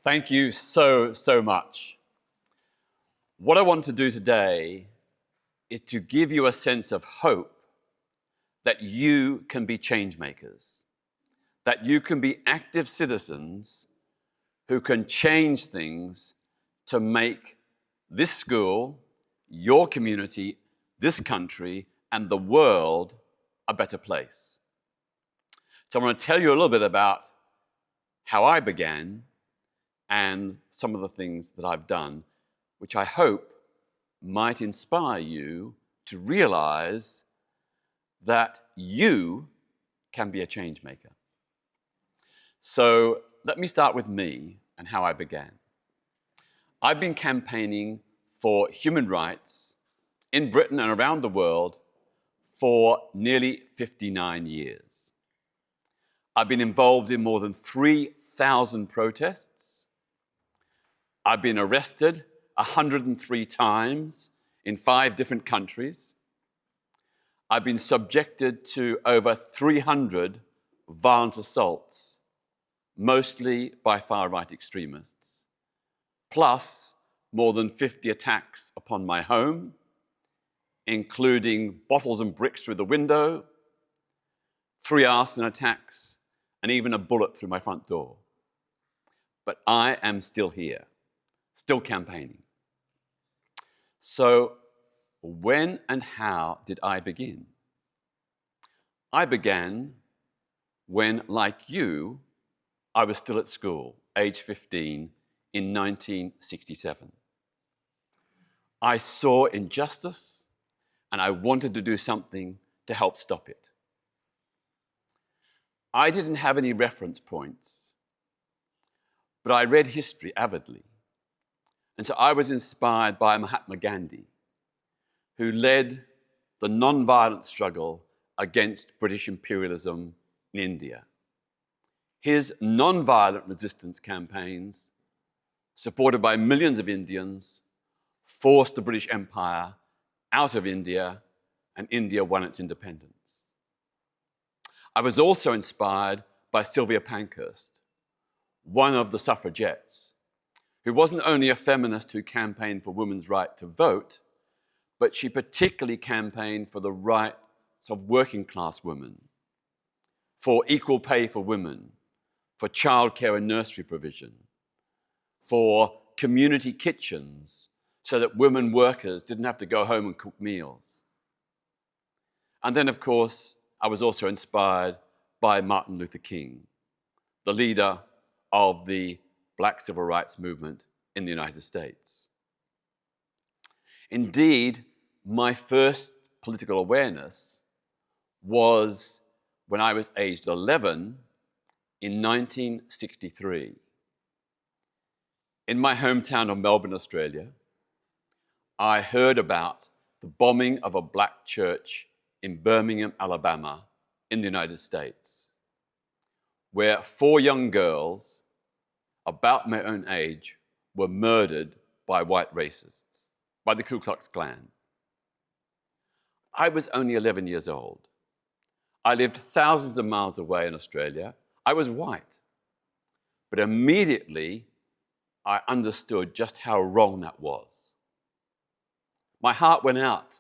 Thank you so much. What I want to do today is to give you a sense of hope that you can be change makers, that you can be active citizens who can change things to make this school, your community, this country, and the world a better place. So I want to tell you a little bit about how I began and some of the things that I've done, which I hope might inspire you to realize that you can be a change maker. So let me start with me and how I began. I've been campaigning for human rights in Britain and around the world for nearly 59 years. I've been involved in more than 3,000 protests. I've been arrested 103 times in 5 different countries. I've been subjected to over 300 violent assaults, mostly by far-right extremists, plus more than 50 attacks upon my home, including bottles and bricks through the window, 3 arson attacks, and even a bullet through my front door. But I am still here, still campaigning. So when and how did I begin? I began when, like you, I was still at school, age 15, in 1967. I saw injustice and I wanted to do something to help stop it. I didn't have any reference points, but I read history avidly. And so I was inspired by Mahatma Gandhi, who led the non-violent struggle against British imperialism in India. His non-violent resistance campaigns, supported by millions of Indians, forced the British Empire out of India, and India won its independence. I was also inspired by Sylvia Pankhurst, one of the suffragettes, who wasn't only a feminist who campaigned for women's right to vote, but she particularly campaigned for the rights of working class women, for equal pay for women, for childcare and nursery provision, for community kitchens so that women workers didn't have to go home and cook meals. And then, of course, I was also inspired by Martin Luther King, the leader of the Black civil rights movement in the United States. Indeed, my first political awareness was when I was aged 11 in 1963. In my hometown of Melbourne, Australia, I heard about the bombing of a black church in Birmingham, Alabama, in the United States, where 4 young girls about my own age were murdered by white racists, by the Ku Klux Klan. I was only 11 years old. I lived thousands of miles away in Australia. I was white. But immediately, I understood just how wrong that was. My heart went out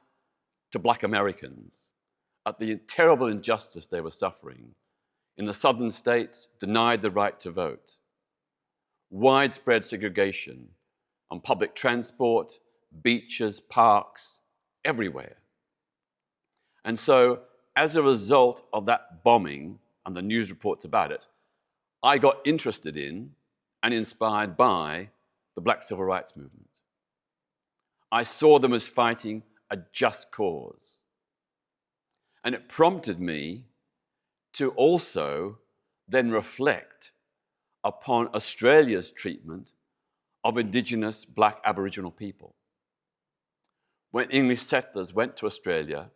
to black Americans at the terrible injustice they were suffering in the southern states, denied the right to vote, widespread segregation on public transport, beaches, parks, everywhere. And so, as a result of that bombing and the news reports about it, I got interested in and inspired by the Black civil rights movement. I saw them as fighting a just cause. And it prompted me to also then reflect upon Australia's treatment of Indigenous Black Aboriginal people. When English settlers went to Australia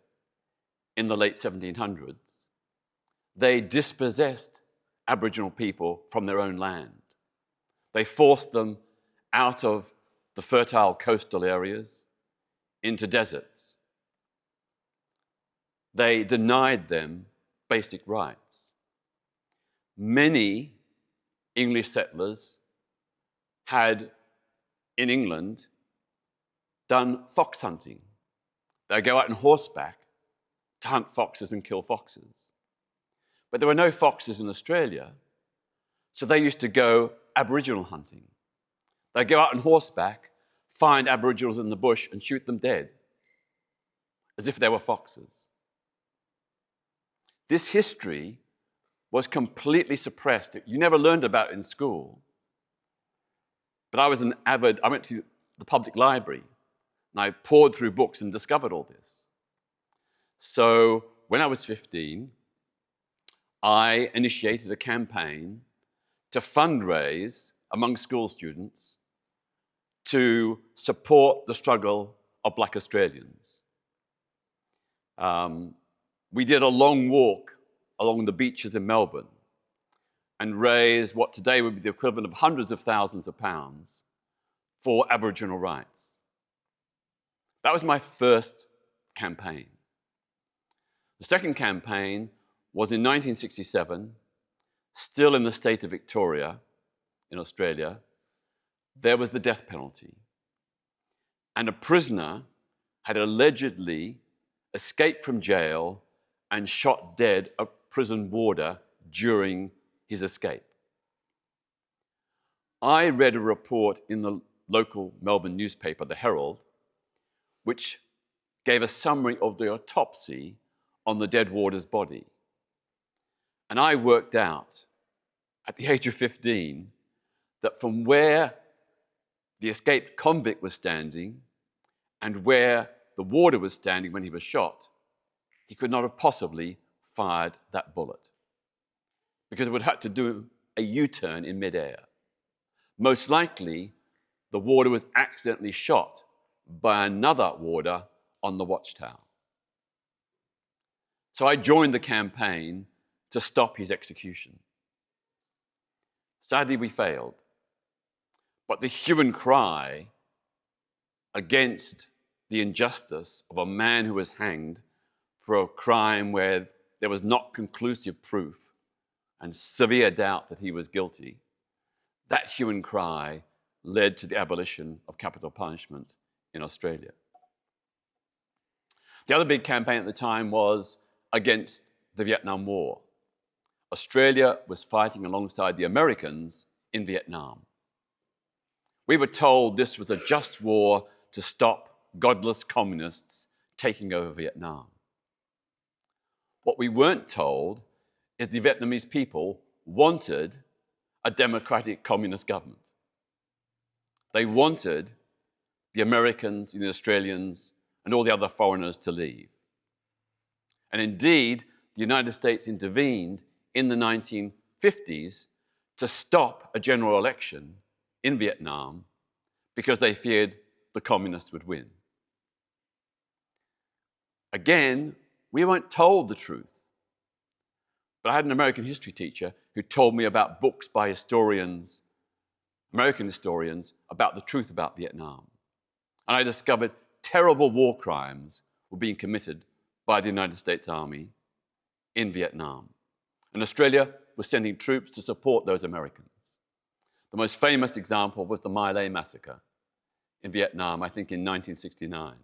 in the late 1700s, they dispossessed Aboriginal people from their own land. They forced them out of the fertile coastal areas into deserts. They denied them basic rights. Many English settlers had, in England, done fox hunting. They'd go out on horseback to hunt foxes and kill foxes. But there were no foxes in Australia, so they used to go Aboriginal hunting. They'd go out on horseback, find Aboriginals in the bush and shoot them dead, as if they were foxes. This history was completely suppressed. You never learned about it in school. But I went to the public library, and I poured through books and discovered all this. So when I was 15, I initiated a campaign to fundraise among school students to support the struggle of Black Australians. We did a long walk along the beaches in Melbourne and raised what today would be the equivalent of hundreds of thousands of pounds for Aboriginal rights. That was my first campaign. The second campaign was in 1967, still in the state of Victoria, in Australia. There was the death penalty. And a prisoner had allegedly escaped from jail and shot dead a prison warder during his escape. I read a report in the local Melbourne newspaper, the Herald, which gave a summary of the autopsy on the dead warder's body. And I worked out, at the age of 15, that from where the escaped convict was standing and where the warder was standing when he was shot, he could not have possibly fired that bullet, because it would have to do a U-turn in midair. Most likely, the warder was accidentally shot by another warder on the watchtower. So I joined the campaign to stop his execution. Sadly, we failed. But the hue and cry against the injustice of a man who was hanged for a crime where there was not conclusive proof and severe doubt that he was guilty, that hue and cry led to the abolition of capital punishment in Australia. The other big campaign at the time was against the Vietnam War. Australia was fighting alongside the Americans in Vietnam. We were told this was a just war to stop godless communists taking over Vietnam. What we weren't told is the Vietnamese people wanted a democratic communist government. They wanted the Americans and the Australians and all the other foreigners to leave. And indeed, the United States intervened in the 1950s to stop a general election in Vietnam because they feared the communists would win. Again, we weren't told the truth. But I had an American history teacher who told me about books by historians, American historians, about the truth about Vietnam. And I discovered terrible war crimes were being committed by the United States Army in Vietnam. And Australia was sending troops to support those Americans. The most famous example was the My Lai massacre in Vietnam, I think in 1969,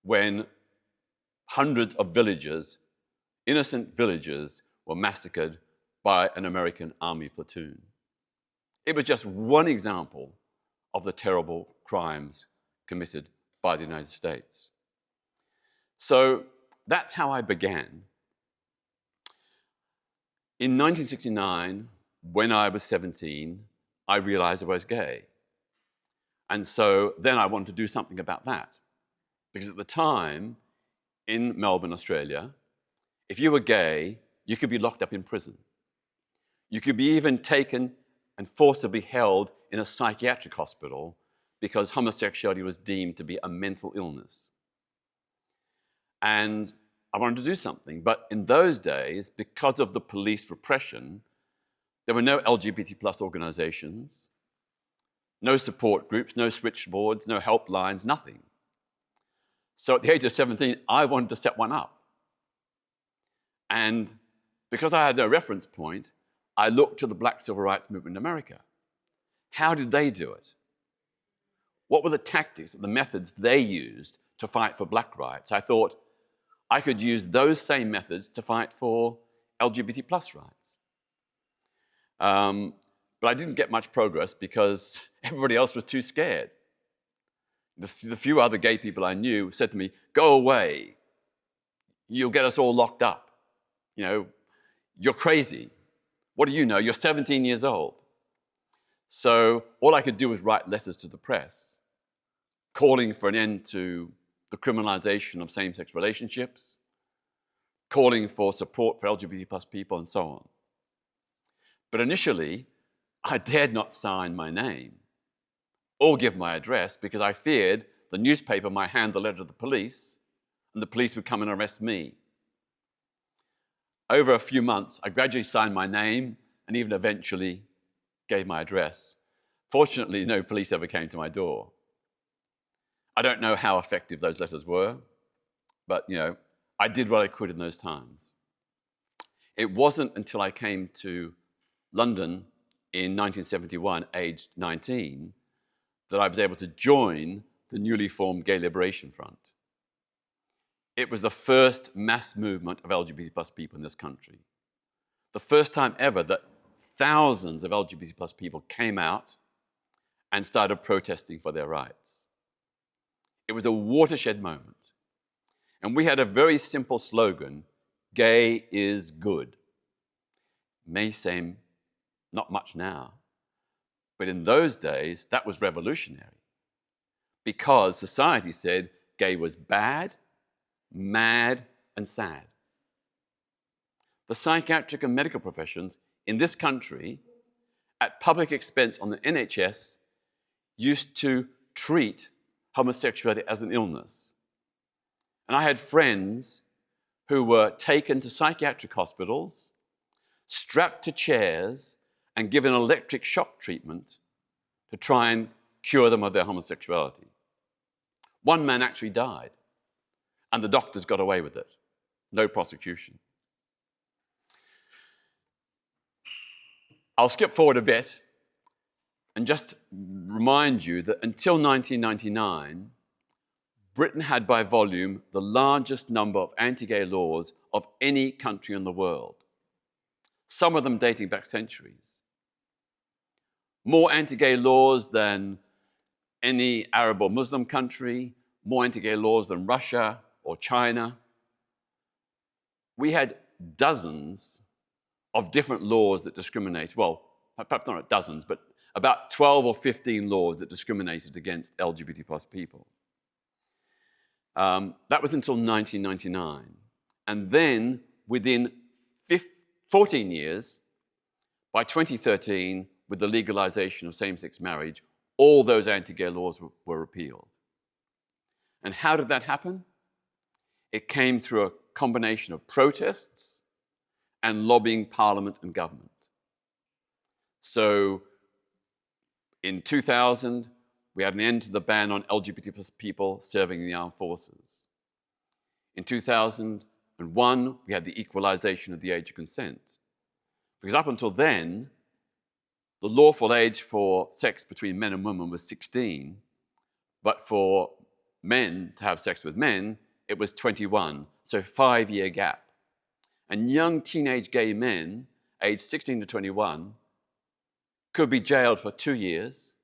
when hundreds of villagers, innocent villagers, were massacred by an American army platoon. It was just one example of the terrible crimes committed by the United States. So that's how I began. In 1969, when I was 17, I realized I was gay. And so then I wanted to do something about that. Because at the time, in Melbourne, Australia, if you were gay, you could be locked up in prison. You could be even taken and forcibly held in a psychiatric hospital because homosexuality was deemed to be a mental illness. And I wanted to do something. But in those days, because of the police repression, there were no LGBT plus organizations, no support groups, no switchboards, no helplines, nothing. So at the age of 17, I wanted to set one up. And because I had no reference point, I looked to the Black Civil Rights Movement in America. How did they do it? What were the tactics, the methods they used to fight for black rights? I thought I could use those same methods to fight for LGBT plus rights. But I didn't get much progress because everybody else was too scared. The few other gay people I knew said to me, "Go away. You'll get us all locked up. You know, you're crazy. What do you know? You're 17 years old." So all I could do was write letters to the press, calling for an end to the criminalization of same-sex relationships, calling for support for LGBT plus people, and so on. But initially, I dared not sign my name or give my address because I feared the newspaper might hand the letter to the police and the police would come and arrest me. Over a few months, I gradually signed my name and even eventually gave my address. Fortunately, no police ever came to my door. I don't know how effective those letters were, but I did what I could in those times. It wasn't until I came to London in 1971, aged 19, that I was able to join the newly formed Gay Liberation Front. It was the first mass movement of LGBT plus people in this country. The first time ever that thousands of LGBT plus people came out and started protesting for their rights. It was a watershed moment. And we had a very simple slogan: gay is good. May seem not much now, but in those days, that was revolutionary because society said gay was bad, mad, and sad. The psychiatric and medical professions in this country, at public expense on the NHS, used to treat homosexuality as an illness. And I had friends who were taken to psychiatric hospitals, strapped to chairs, and given electric shock treatment to try and cure them of their homosexuality. One man actually died, and the doctors got away with it. No prosecution. I'll skip forward a bit and just remind you that until 1999, Britain had by volume the largest number of anti-gay laws of any country in the world, some of them dating back centuries. More anti-gay laws than any Arab or Muslim country, more anti-gay laws than Russia or China. We had dozens of different laws that discriminate, well, perhaps not dozens, but about 12 or 15 laws that discriminated against LGBT plus people. That was until 1999. And then within 14 years, by 2013, with the legalization of same-sex marriage, all those anti-gay laws were repealed. And how did that happen? It came through a combination of protests and lobbying Parliament and government. So in 2000, we had an end to the ban on LGBT plus people serving in the armed forces. In 2001, we had the equalization of the age of consent. Because up until then, the lawful age for sex between men and women was 16, but for men to have sex with men, it was 21, so 5-year gap. And young teenage gay men, aged 16 to 21, could be jailed for 2 years,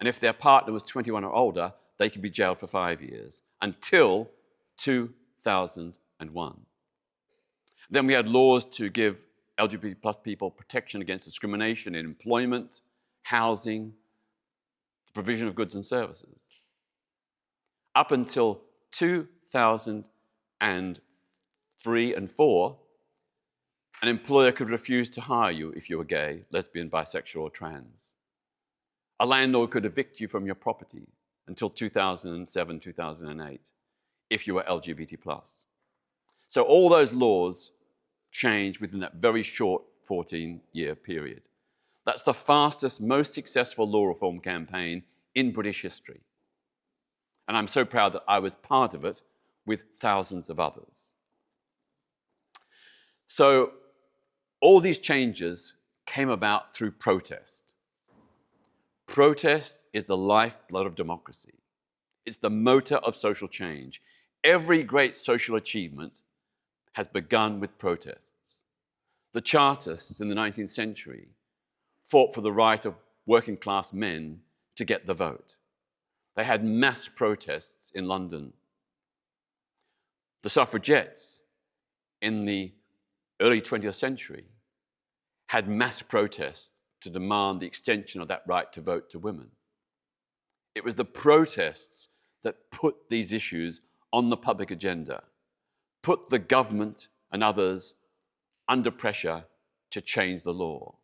and if their partner was 21 or older, they could be jailed for 5 years, until 2001. Then we had laws to give LGBT plus people protection against discrimination in employment, housing, the provision of goods and services. Up until 2003 and 4, an employer could refuse to hire you if you were gay, lesbian, bisexual, or trans. A landlord could evict you from your property until 2007, 2008, if you were LGBT plus. So all those laws changed within that very short 14-year period. That's the fastest, most successful law reform campaign in British history. And I'm so proud that I was part of it with thousands of others. So all these changes came about through protest. Protest is the lifeblood of democracy. It's the motor of social change. Every great social achievement has begun with protests. The Chartists in the 19th century fought for the right of working class men to get the vote. They had mass protests in London. The suffragettes in the early 20th century had mass protests to demand the extension of that right to vote to women. It was the protests that put these issues on the public agenda, put the government and others under pressure to change the law.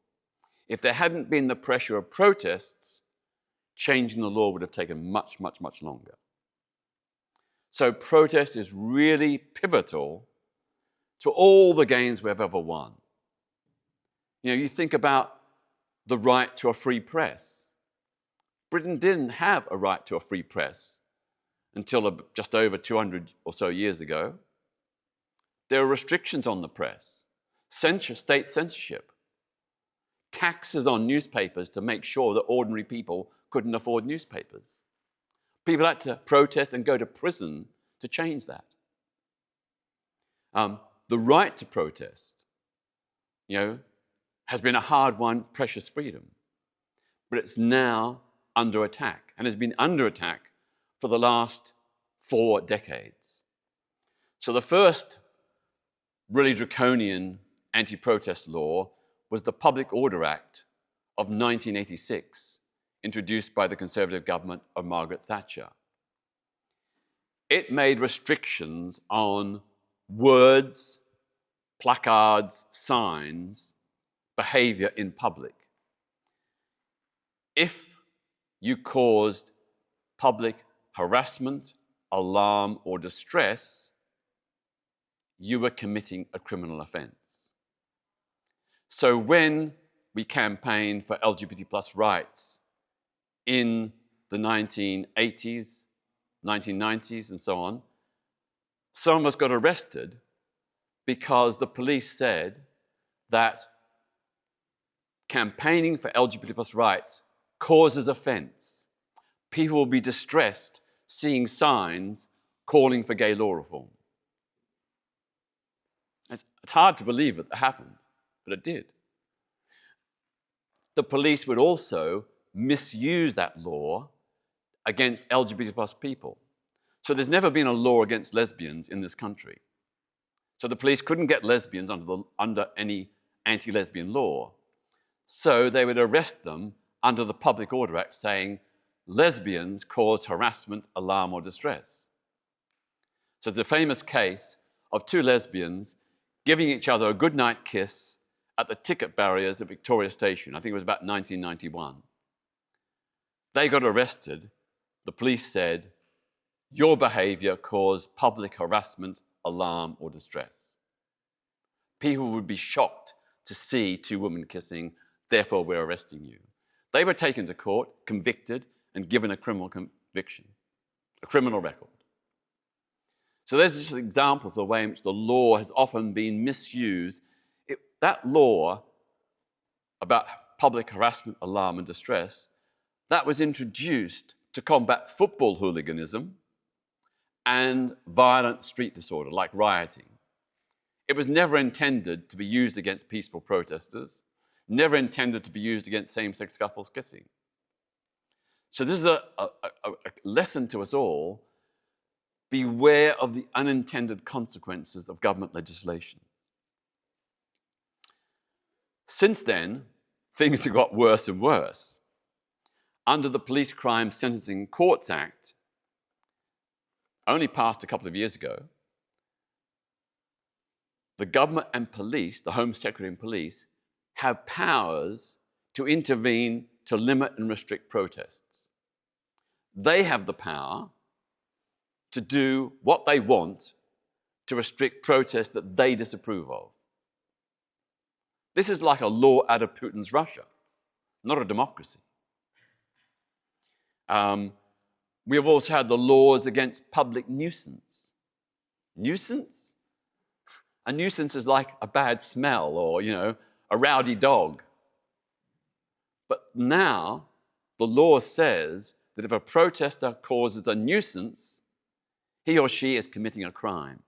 If there hadn't been the pressure of protests, changing the law would have taken much, much, much longer. So protest is really pivotal to all the gains we've ever won. You think about the right to a free press. Britain didn't have a right to a free press until just over 200 or so years ago. There were restrictions on the press, state censorship, taxes on newspapers to make sure that ordinary people couldn't afford newspapers. People had to protest and go to prison to change that. The right to protest, has been a hard-won, precious freedom, but it's now under attack, and has been under attack for the last 4 decades. So the first really draconian anti-protest law was the Public Order Act of 1986, introduced by the Conservative government of Margaret Thatcher. It made restrictions on words, placards, signs, behavior in public. If you caused public harassment, alarm, or distress, you were committing a criminal offence. So when we campaigned for LGBT plus rights in the 1980s, 1990s, and so on, some of us got arrested because the police said that campaigning for LGBT plus rights causes offence. People will be distressed seeing signs calling for gay law reform. It's hard to believe that happened, but it did. The police would also misuse that law against LGBT plus people. So there's never been a law against lesbians in this country. So the police couldn't get lesbians under any anti-lesbian law. So they would arrest them under the Public Order Act saying lesbians cause harassment, alarm, or distress. So it's a famous case of 2 lesbians giving each other a goodnight kiss at the ticket barriers at Victoria Station. I think it was about 1991. They got arrested. The police said, your behavior caused public harassment, alarm, or distress. People would be shocked to see 2 women kissing, therefore we're arresting you. They were taken to court, convicted, and given a criminal conviction, a criminal record. So there's just examples of the way in which the law has often been misused. That law about public harassment, alarm, and distress, that was introduced to combat football hooliganism and violent street disorder, like rioting. It was never intended to be used against peaceful protesters, never intended to be used against same-sex couples kissing. So this is a lesson to us all. Beware of the unintended consequences of government legislation. Since then, things have got worse and worse. Under the Police Crime Sentencing Courts Act, only passed a couple of years ago, the government and police, the Home Secretary and police, have powers to intervene to limit and restrict protests. They have the power to do what they want to restrict protests that they disapprove of. This is like a law out of Putin's Russia, not a democracy. We have also had the laws against public nuisance. Nuisance? A nuisance is like a bad smell or, a rowdy dog. But now, the law says that if a protester causes a nuisance, he or she is committing a crime.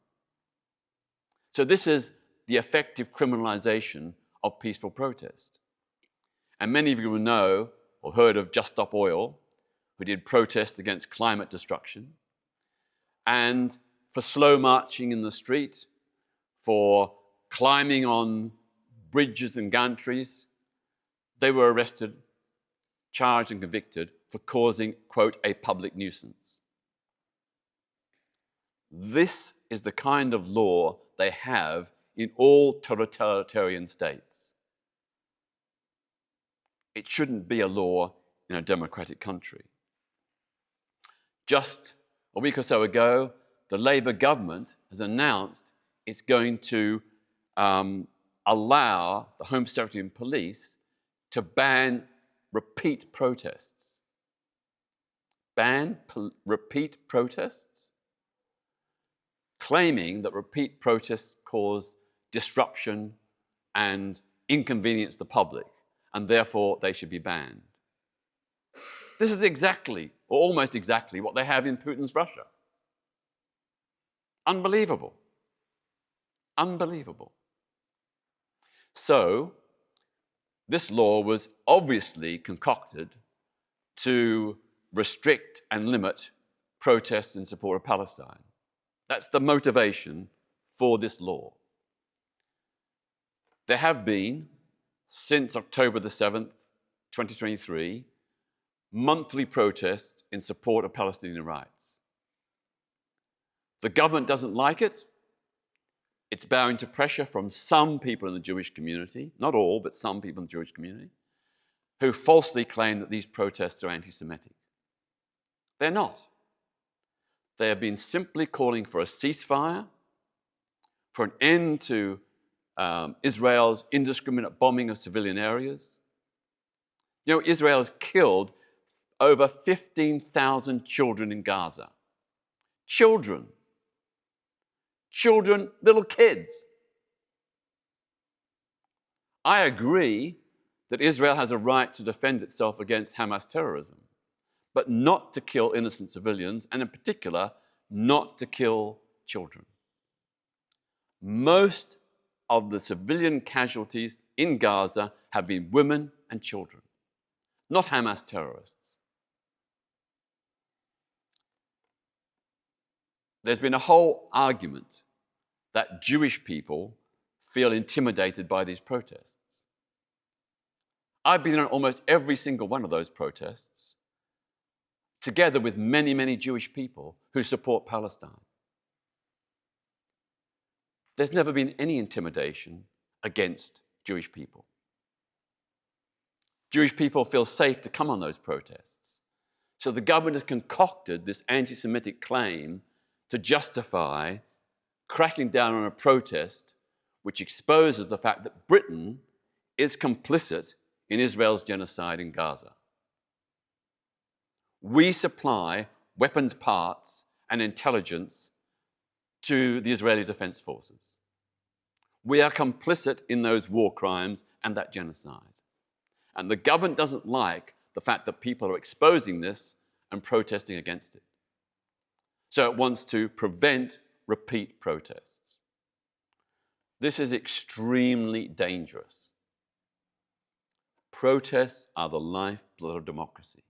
So this is the effective criminalization of peaceful protest. And many of you will know or heard of Just Stop Oil, who did protests against climate destruction, and for slow marching in the street, for climbing on bridges and gantries. They were arrested, charged and convicted for causing, quote, a public nuisance. This is the kind of law they have in all totalitarian states. It shouldn't be a law in a democratic country. Just a week or so ago, the Labour government has announced it's going to allow the Home Secretary and Police to ban repeat protests. Ban repeat protests? Claiming that repeat protests cause disruption and inconvenience the public, and therefore they should be banned. This is exactly, or almost exactly, what they have in Putin's Russia. Unbelievable. Unbelievable. So, this law was obviously concocted to restrict and limit protests in support of Palestine. That's the motivation for this law. There have been, since October the 7th, 2023, monthly protests in support of Palestinian rights. The government doesn't like it. It's bowing to pressure from some people in the Jewish community, not all, but some people in the Jewish community, who falsely claim that these protests are anti-Semitic. They're not. They have been simply calling for a ceasefire, for an end to Israel's indiscriminate bombing of civilian areas. You know, Israel has killed over 15,000 children in Gaza. Children. Children, little kids. I agree that Israel has a right to defend itself against Hamas terrorism, but not to kill innocent civilians, and in particular, not to kill children. Most of the civilian casualties in Gaza have been women and children, not Hamas terrorists. There's been a whole argument that Jewish people feel intimidated by these protests. I've been on almost every single one of those protests, together with many, many Jewish people who support Palestine. There's never been any intimidation against Jewish people. Jewish people feel safe to come on those protests. So the government has concocted this anti-Semitic claim to justify cracking down on a protest which exposes the fact that Britain is complicit in Israel's genocide in Gaza. We supply weapons parts and intelligence to the Israeli Defense Forces. We are complicit in those war crimes and that genocide. And the government doesn't like the fact that people are exposing this and protesting against it. So it wants to prevent repeat protests. This is extremely dangerous. Protests are the lifeblood of democracy.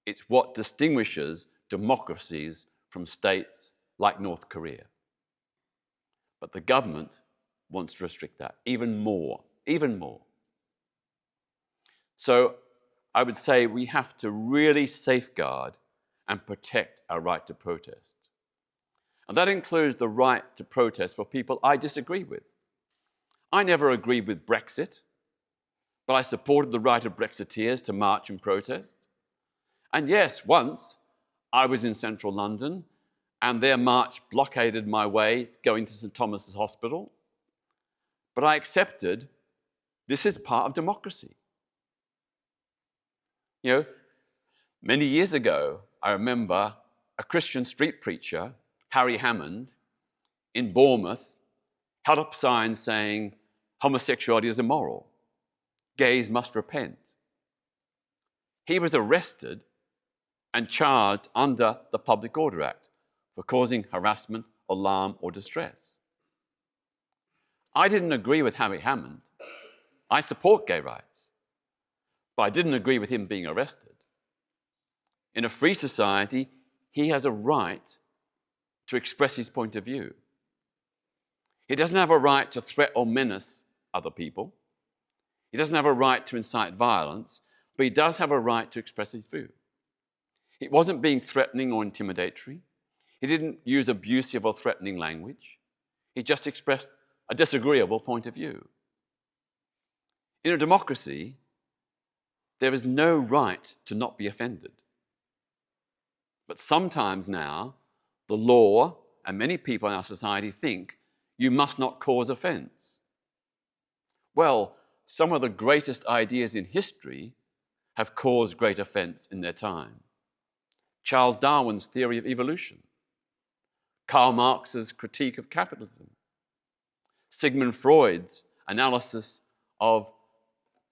It's what distinguishes democracies from states like North Korea. But the government wants to restrict that even more, even more. So I would say we have to really safeguard and protect our right to protest. And that includes the right to protest for people I disagree with. I never agreed with Brexit, but I supported the right of Brexiteers to march and protest. And yes, once I was in central London and their march blockaded my way going to St. Thomas's Hospital. But I accepted this is part of democracy. You know, many years ago, I remember a Christian street preacher, Harry Hammond, in Bournemouth, held up signs saying homosexuality is immoral. Gays must repent. He was arrested and charged under the Public Order Act for causing harassment, alarm, or distress. I didn't agree with Harry Hammond. I support gay rights, but I didn't agree with him being arrested. In a free society, he has a right to express his point of view. He doesn't have a right to threat or menace other people. He doesn't have a right to incite violence, but he does have a right to express his view. He wasn't being threatening or intimidatory. He didn't use abusive or threatening language. He just expressed a disagreeable point of view. In a democracy, there is no right to not be offended. But sometimes now, the law and many people in our society think you must not cause offense. Well, some of the greatest ideas in history have caused great offense in their time. Charles Darwin's theory of evolution, Karl Marx's critique of capitalism, Sigmund Freud's analysis of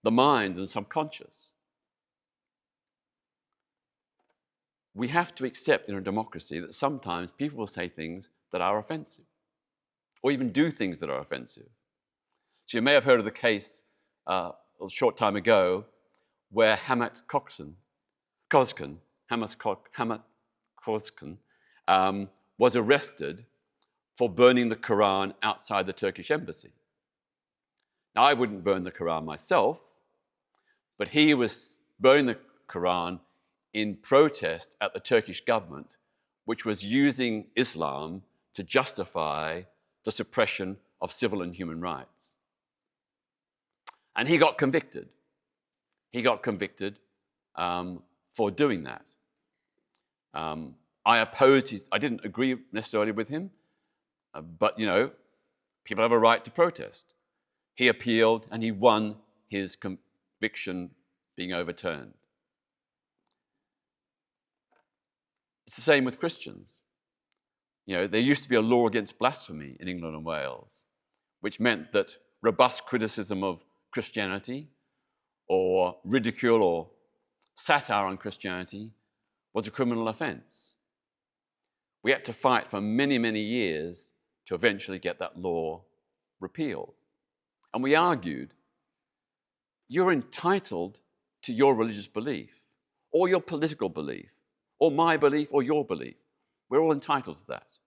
the mind and subconscious. We have to accept in a democracy that sometimes people will say things that are offensive, or even do things that are offensive. So you may have heard of the case a short time ago where Hamid Kozkan was arrested for burning the Quran outside the Turkish embassy. Now, I wouldn't burn the Quran myself, but he was burning the Quran in protest at the Turkish government, which was using Islam to justify the suppression of civil and human rights. And he got convicted. He got convicted for doing that. I didn't agree necessarily with him, but people have a right to protest. He appealed and he won his conviction being overturned. It's the same with Christians. There used to be a law against blasphemy in England and Wales, which meant that robust criticism of Christianity or ridicule or satire on Christianity was a criminal offense. We had to fight for many, many years to eventually get that law repealed. And we argued, you're entitled to your religious belief, or your political belief, or my belief, or your belief. We're all entitled to that.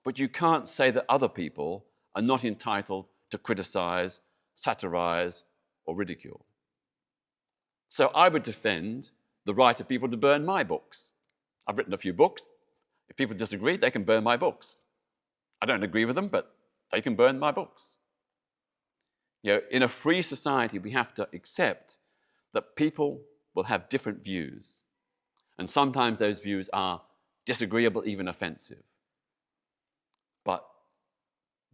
But you can't say that other people are not entitled to criticize, satirize, or ridicule. So I would defend the right of people to burn my books. I've written a few books. If people disagree, they can burn my books. I don't agree with them, but they can burn my books. In a free society, we have to accept that people will have different views. And sometimes those views are disagreeable, even offensive. But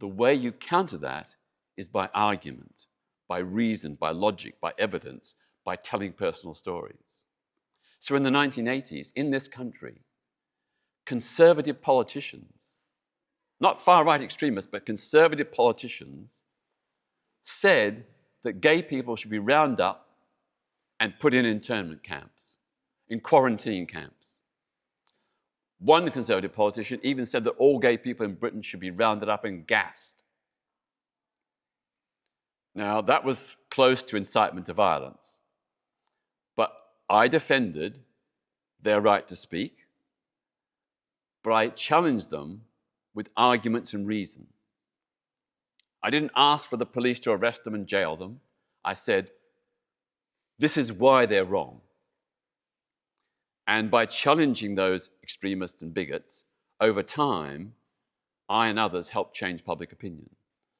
the way you counter that is by argument, by reason, by logic, by evidence, by telling personal stories. So in the 1980s, in this country, conservative politicians, not far-right extremists, but conservative politicians, said that gay people should be rounded up and put in internment camps, in quarantine camps. One conservative politician even said that all gay people in Britain should be rounded up and gassed. Now, that was close to incitement to violence. But I defended their right to speak, but I challenged them with arguments and reason. I didn't ask for the police to arrest them and jail them. I said, this is why they're wrong. And by challenging those extremists and bigots, over time, I and others helped change public opinion.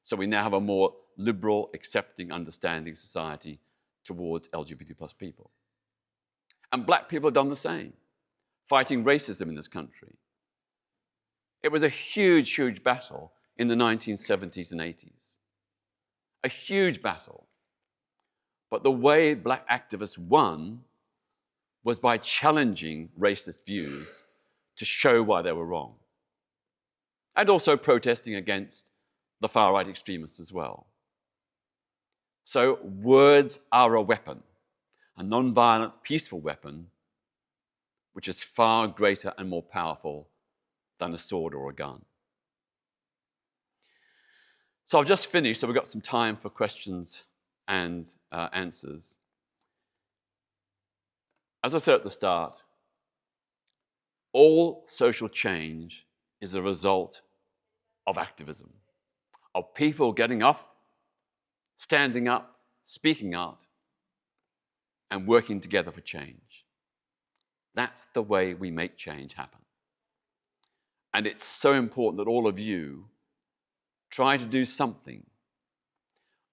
So we now have a more liberal, accepting, understanding society towards LGBT plus people. And black people have done the same, fighting racism in this country. It was a huge, huge battle in the 1970s and 80s. A huge battle. But the way black activists won was by challenging racist views to show why they were wrong. And also protesting against the far-right extremists as well. So words are a weapon. a non-violent, peaceful weapon which is far greater and more powerful than a sword or a gun. So I've just finished, so we've got some time for questions and answers. As I said at the start, all social change is a result of activism, of people getting up, standing up, speaking out, and working together for change. That's the way we make change happen. And it's so important that all of you try to do something.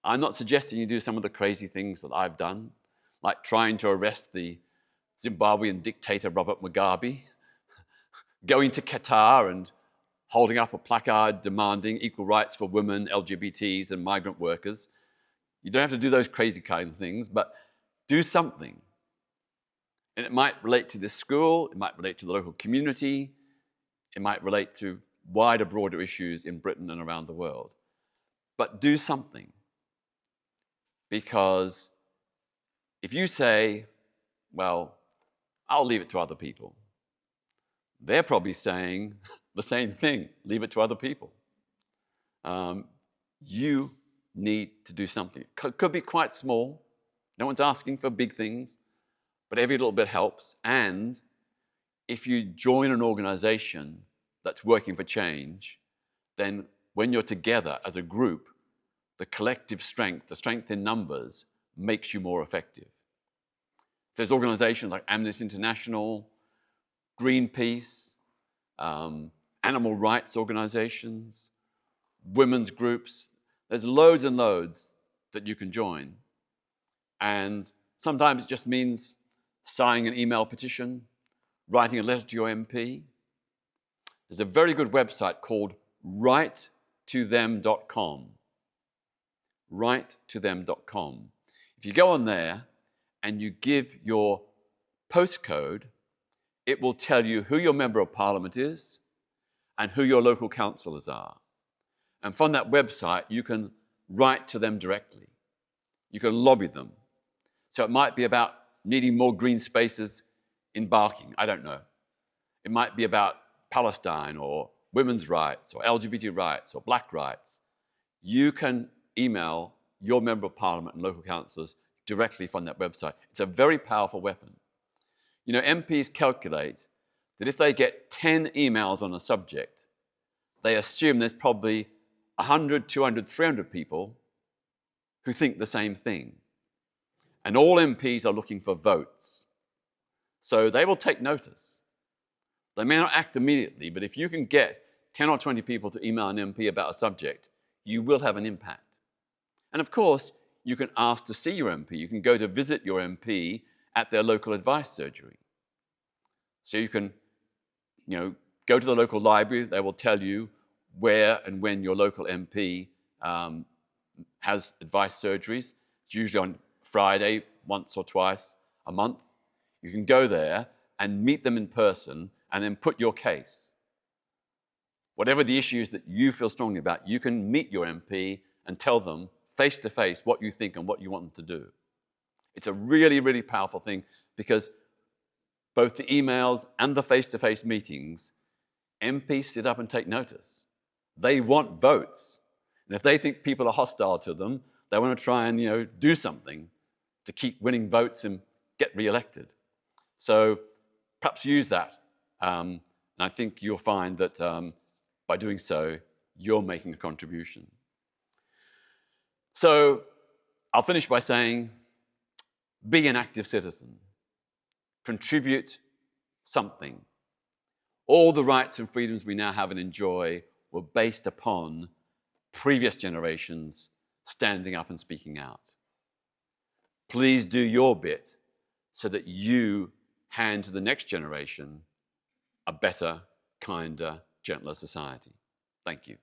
I'm not suggesting you do some of the crazy things that I've done, like trying to arrest the Zimbabwean dictator Robert Mugabe, going to Qatar and holding up a placard demanding equal rights for women, LGBTs, and migrant workers. You don't have to do those crazy kind of things, but do something. And it might relate to this school, it might relate to the local community, it might relate to wider, broader issues in Britain and around the world. But do something. Because if you say, well, I'll leave it to other people, they're probably saying the same thing, leave it to other people. You need to do something. It could be quite small. No one's asking for big things, but every little bit helps. And if you join an organization that's working for change, then when you're together as a group, the collective strength, the strength in numbers, makes you more effective. There's organizations like Amnesty International, Greenpeace, animal rights organizations, women's groups. There's loads and loads that you can join. And sometimes it just means signing an email petition, writing a letter to your MP. There's a very good website called writetothem.com. Writetothem.com. If you go on there and you give your postcode, it will tell you who your member of parliament is and who your local councillors are. And from that website, you can write to them directly. You can lobby them. So it might be about needing more green spaces in Barking, I don't know. It might be about Palestine or women's rights or LGBT rights or black rights. You can email your member of parliament and local councillors directly from that website. It's a very powerful weapon. You know, MPs calculate that if they get 10 emails on a subject, they assume there's probably 100, 200, 300 people who think the same thing. And all MPs are looking for votes. So they will take notice. They may not act immediately, but if you can get 10 or 20 people to email an MP about a subject, you will have an impact. And of course, you can ask to see your MP. You can go to visit your MP at their local advice surgery. So you can, go to the local library. They will tell you where and when your local MP has advice surgeries. It's usually on Friday, once or twice a month. You can go there and meet them in person and then put your case. Whatever the issues that you feel strongly about, you can meet your MP and tell them face-to-face what you think and what you want them to do. It's a really, really powerful thing because both the emails and the face-to-face meetings, MPs sit up and take notice. They want votes. And if they think people are hostile to them, they want to try and do something to keep winning votes and get re-elected. So perhaps use that. And I think you'll find that by doing so, you're making a contribution. So I'll finish by saying, be an active citizen. Contribute something. All the rights and freedoms we now have and enjoy were based upon previous generations standing up and speaking out. Please do your bit so that you hand to the next generation a better, kinder, gentler society. Thank you.